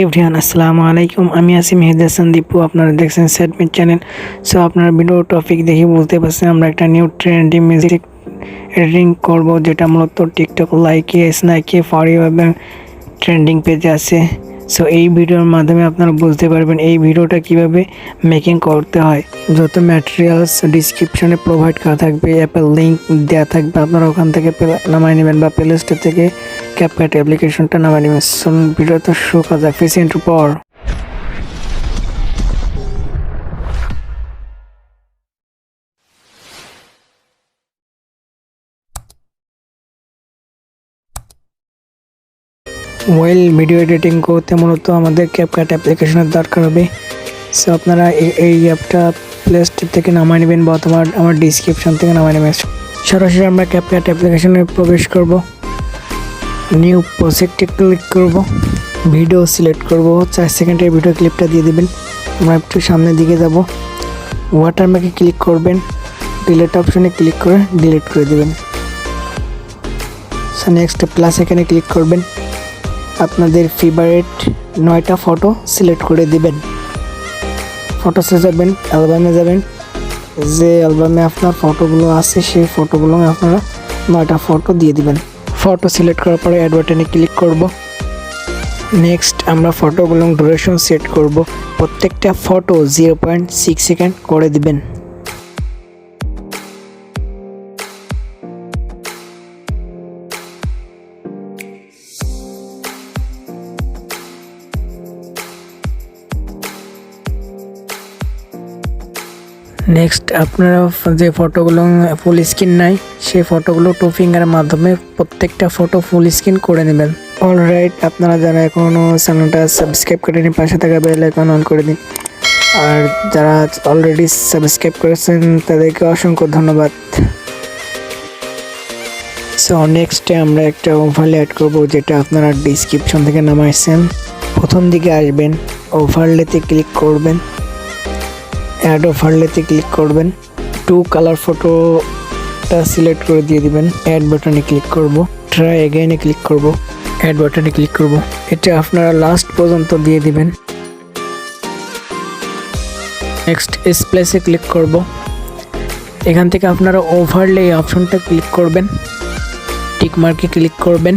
Everyone, আসসালামু আলাইকুম। আমি আছি মেহেদি হাসান দীপু। আপনারা দেখছেন সেটমিট চ্যানেল। সো আপনার ভিডিও টপিক দেখে বুঝতে পারছেন আমরা একটা নিউ ট্রেন্ডিং মিউজিক এডিটিং করব, যেটা মূলত টিকটক লাইকে স্নাইকে ফর ইউ এবং ট্রেন্ডিং পেজে আছে। সো এই ভিডিওর মাধ্যমে আপনারা বুঝতে পারবেন এই ভিডিওটা কিভাবে মেকিং করতে হয়। যত ম্যাটেরিয়ালস ডিসক্রিপশনে প্রোভাইড করা থাকবে, অ্যাপের লিঙ্ক দেওয়া থাকবে, আপনারা ওখান থেকে নামায় নেবেন বা প্লে স্টোর থেকে CapCut অ্যাপ্লিকেশনটা নামায় নেবেন। সো ভিডিওটা শুরু করা যাক। ফিসেন্ট্র পর ভিডিও এডিটিং করতে মূলত আমাদের CapCut অ্যাপ্লিকেশনের দরকার হবে। সো আপনারা এই অ্যাপটা প্লে স্টোর থেকে নামায় নেবেন বা আমার ডিসক্রিপশন থেকে নামায় নেবেন। সরাসরি আমরা CapCut অ্যাপ্লিকেশনে প্রবেশ করব, নিউ প্রজেক্টে ক্লিক করব, ভিডিও সিলেক্ট করব, 4 সেকেন্ডের ভিডিও ক্লিপটা দিয়ে দেবেন। আমরা একটু সামনের দিকে যাব, ওয়াটারমার্কে ক্লিক করবেন, ডিলিট অপশনে ক্লিক করে ডিলিট করে দেবেন। সো নেক্সট প্লাস এখানে ক্লিক করবেন, আপনাদের ফেভারিট 9টা ফটো সিলেক্ট করে দিবেন। ফটোসে যাবেন, অ্যালবামে যাবেন, যে অ্যালবামে আপনার ফটোগুলো আছে সেই ফটোগুলো আপনারা 9টা ফটো দিয়ে দিবেন। ফটো সিলেক্ট করার পরে অ্যাড বাটনে ক্লিক করব। নেক্সট আমরা ফটোগুলো ডিউরেশন সেট করব, প্রত্যেকটা ফটো 0.6 সেকেন্ড করে দিবেন। নেক্সট আপনারা যে ফটোগুলো ফুল স্ক্রিন নাই সেই ফটোগুলো টু ফিঙ্গারের মাধ্যমে প্রত্যেকটা ফটো ফুল স্ক্রিন করে নেবেন। অলরাইট, আপনারা যারা এখনও চ্যানেলটা সাবস্ক্রাইব করেনি পাশে থাকা বেল আইকন অন করে দিন, আর যারা অলরেডি সাবস্ক্রাইব করেছেন তাদেরকে অসংখ্য ধন্যবাদ। সো নেক্সটে আমরা একটা ওভারলে অ্যাড করব, যেটা আপনারা ডিসক্রিপশন থেকে নামাইছেন। প্রথম দিকে আসবেন, ওভারলেতে ক্লিক করবেন, অ্যাড ওভারলেতে ক্লিক করবেন, 2 কালার ফটোটা সিলেক্ট করে দিয়ে দিবেন। অ্যাড বাটনে ক্লিক করব, ট্রাই এগেইনে ক্লিক করব, অ্যাড বাটনে ক্লিক করব। এটা আপনারা লাস্ট পর্যন্ত দিয়ে দিবেন। নেক্সট স্প্লেসে ক্লিক করব, এখান থেকে আপনারা ওভারলে অপশনটা ক্লিক করবেন, টিক মার্কে ক্লিক করবেন।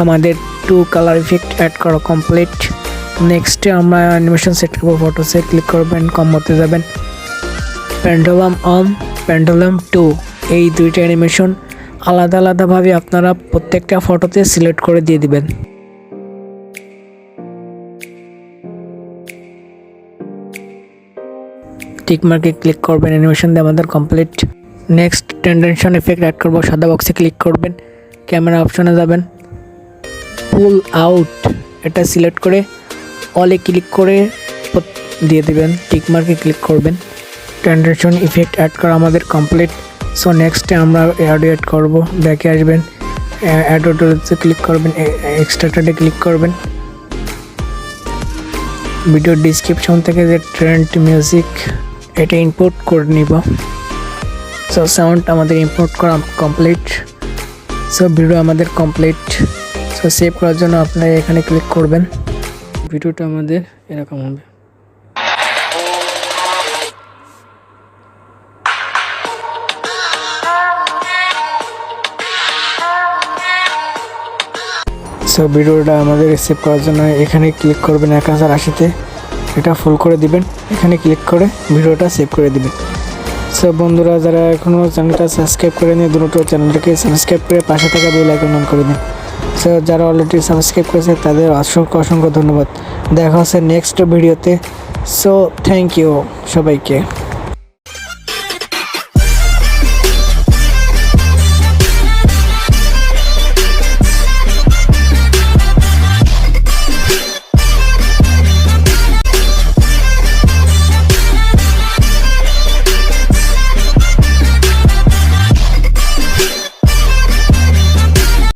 আমাদের 2 কালার ইফেক্ট অ্যাড করা কমপ্লিট। নেক্সটে আমরা অ্যানিমেশন সেট করবো, ফটোসে ক্লিক করবেন, কম্বোতে যাবেন, পেন্ডুলাম অন, পেন্ডুলাম 2, এই 2টা অ্যানিমেশন আলাদা আলাদাভাবে আপনারা প্রত্যেকটা ফটোতে সিলেক্ট করে দিয়ে দিবেন। টিক মার্কে ক্লিক করবেন, অ্যানিমেশন দিয়ে আমাদের complete. Next transition effect add করবো, সাদা বক্সে ক্লিক করবেন, ক্যামেরা অপশনে যাবেন, পুল আউট এটা সিলেক্ট করে অলে ক্লিক করে দিয়ে দেবেন। টিক মার্কে ক্লিক করবেন, ট্রানজিশন ইফেক্ট অ্যাড করা আমাদের কমপ্লিট। সো নেক্সটে আমরা অ্যাড করব, ব্যাকে আসবেন, অ্যাড অটোতে ক্লিক করবেন, এক্সট্রাক্টে ক্লিক করবেন, ভিডিও ডিসক্রিপশন থেকে যে ট্রেন্ড মিউজিক এটা ইম্পোর্ট করে নিব। সো সাউন্ড আমাদের ইম্পোর্ট করা কমপ্লিট। সো ভিডিও আমাদের কমপ্লিট। সো সেভ করার জন্য আপনারা এখানে ক্লিক করবেন। ভিডিওটা আমাদের এরকম হবে। সো ভিডিওটা আমাদের সেভ করার জন্য এখানে ক্লিক করবেন, 1080-তে এটা ফুল করে দিবেন, এখানে ক্লিক করে ভিডিওটা সেভ করে দিবেন। সো বন্ধুরা, যারা এখনও চ্যানেলটা সাবস্ক্রাইব করেনি দ্রুত চ্যানেলটাকে সাবস্ক্রাইব করে পাশে থাকা বেল আইকন অন করে দিন। সো যারা অলরেডি সাবস্ক্রাইব করেছে তাদের অসংখ্য ধন্যবাদ। দেখা হচ্ছে নেক্সট ভিডিওতে। সো থ্যাংক ইউ সবাইকে।